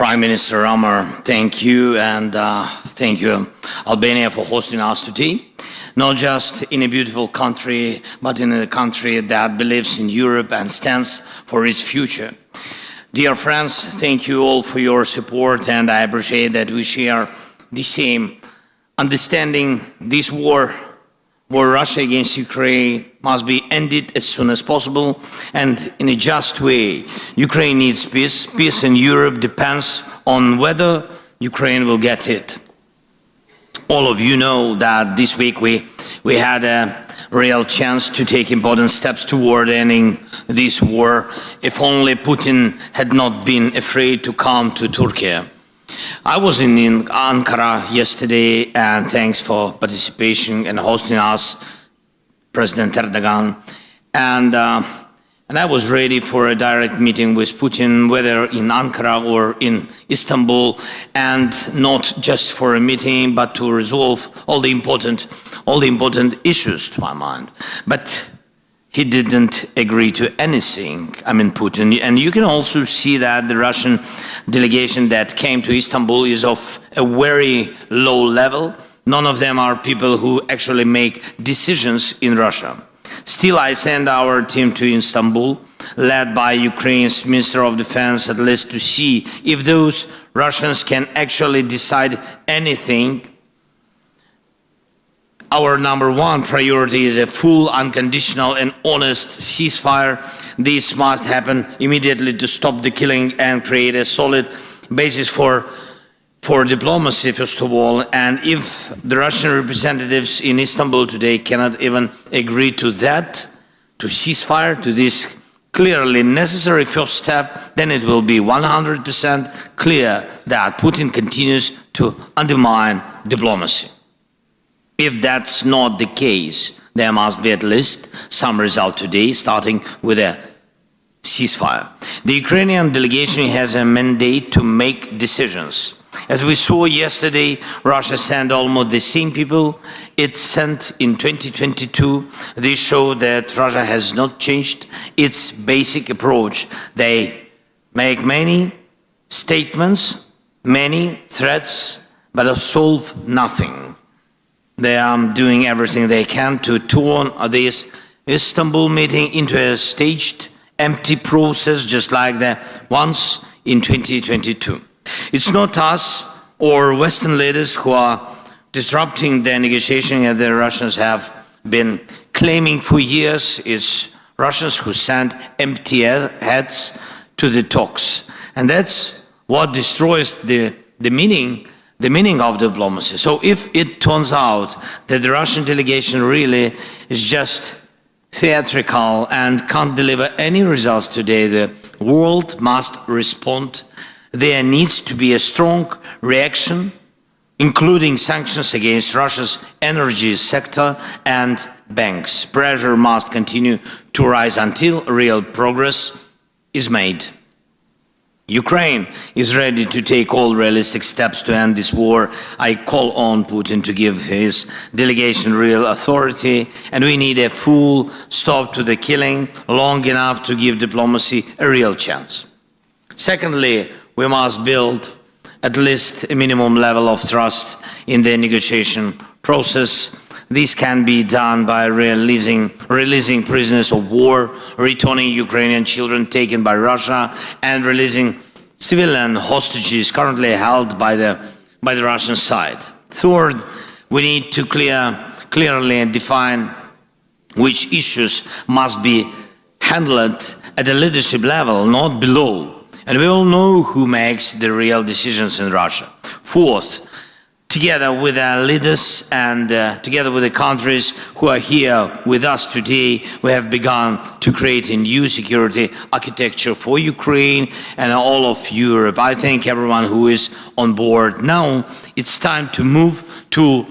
Prime Minister Ramar, thank you, and thank you, Albania, for hosting us today. Not just in a beautiful country, but in a country that believes in Europe and stands for its future. Dear friends, thank you all for your support, and I appreciate that we share the same understanding. This war Russia against Ukraine must be ended as soon as possible and in a just way. Ukraine needs peace. Peace in Europe depends on whether Ukraine will get it. All of you know that this week we had a real chance to take important steps toward ending this war, if only Putin had not been afraid to come to Turkey. I was in Ankara yesterday, and thanks for participation and hosting us, President Erdogan. And I was ready for a direct meeting with Putin, whether in Ankara or in Istanbul, and not just for a meeting, but to resolve all the important issues to my mind. But he didn't agree to anything, Putin. And you can also see that the Russian delegation that came to Istanbul is of a very low level. None of them are people who actually make decisions in Russia. Still, I sent our team to Istanbul, led by Ukraine's Minister of Defense, at least to see if those Russians can actually decide anything. Our number one priority is a full, unconditional and honest ceasefire. This must happen immediately to stop the killing and create a solid basis for diplomacy, first of all. And if the Russian representatives in Istanbul today cannot even agree to that, to ceasefire, to this clearly necessary first step, then it will be 100% clear that Putin continues to undermine diplomacy. If that's not the case, there must be at least some result today, starting with a ceasefire. The Ukrainian delegation has a mandate to make decisions. As we saw yesterday, Russia sent almost the same people it sent in 2022. This shows that Russia has not changed its basic approach. They make many statements, many threats, but solve nothing. They are doing everything they can to turn this Istanbul meeting into a staged, empty process, just like the ones in 2022. It's not us or Western leaders who are disrupting the negotiation, as the Russians have been claiming for years. It's Russians who send empty heads to the talks. And that's what destroys the meaning of diplomacy. So if it turns out that the Russian delegation really is just theatrical and can't deliver any results today, the world must respond. There needs to be a strong reaction, including sanctions against Russia's energy sector and banks. Pressure must continue to rise until real progress is made. Ukraine is ready to take all realistic steps to end this war. I call on Putin to give his delegation real authority, and we need a full stop to the killing, long enough to give diplomacy a real chance. Secondly, we must build at least a minimum level of trust in the negotiation process. This can be done by releasing prisoners of war, returning Ukrainian children taken by Russia, and releasing civilian hostages currently held by the Russian side. Third, we need to clearly define which issues must be handled at the leadership level, not below. And we all know who makes the real decisions in Russia. Fourth, together with our leaders and together with the countries who are here with us today, we have begun to create a new security architecture for Ukraine and all of Europe. I thank everyone who is on board. Now it's time to move to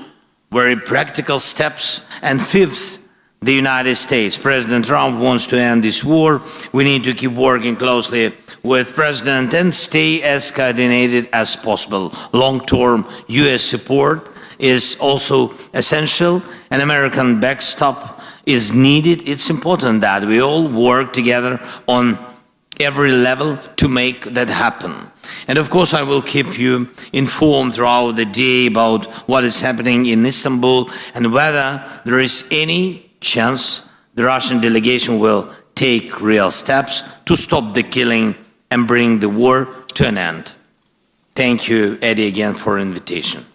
very practical steps. And fifth, the United States. President Trump wants to end this war. We need to keep working closely with President and stay as coordinated as possible. Long-term US support is also essential. An American backstop is needed. It's important that we all work together on every level to make that happen. And of course, I will keep you informed throughout the day about what is happening in Istanbul and whether there is any chance the Russian delegation will take real steps to stop the killing and bring the war to an end. Thank you, Eddie, again for the invitation.